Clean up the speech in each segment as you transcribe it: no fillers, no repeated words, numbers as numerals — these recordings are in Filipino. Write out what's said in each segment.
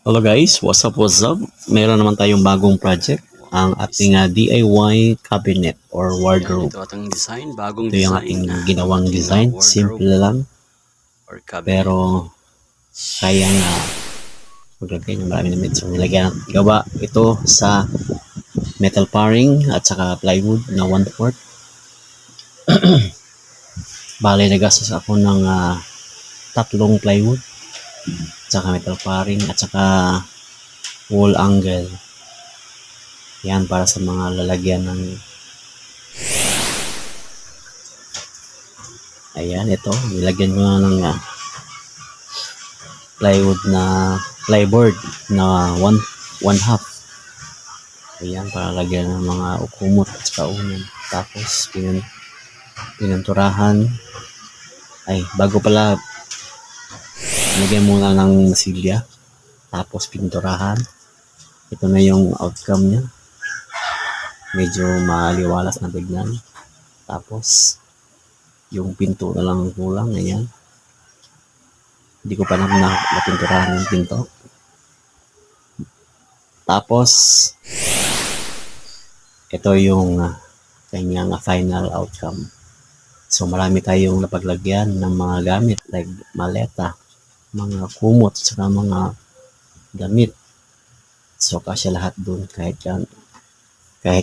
Hello guys, what's up, what's up? Meron naman tayong bagong project, ang ating DIY cabinet or Ayan, wardrobe. ito ating design, bagong Ito yung design ating na ginawang ating design, wardrobe simple lang, or cabinet. pero kaya nga maglagay ng maraming damit. So nilagyan natin gawa ito sa metal paring at saka plywood na 1/4. Bale, nagastos ako ng 3 plywood, at saka metal paring, at saka wall angle. Yan para sa mga lalagyan ng ayan, ito nilagyan ko na ng plywood na plyboard na 1/2. Ayan, para lagyan ng mga ukumot at saka unan. Tapos pinanturahan. Ay, bago pala, lagyan muna ng silya, tapos pinturahan. Ito na yung outcome niya, medyo maliwalas na tignan. Tapos yung pinto na lang kulang. Ayan, hindi ko pa napinturahan yung pinto. Tapos ito yung kanyang final outcome. So marami tayong napaglagyan ng mga gamit like maleta, mga kumot, saka mga damit. So kasya lahat dun, kahit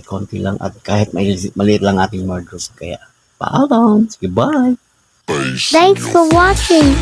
konti lang at kahit maliit lang ating wardrobe. Kaya paalam, sige, bye! Thanks for watching.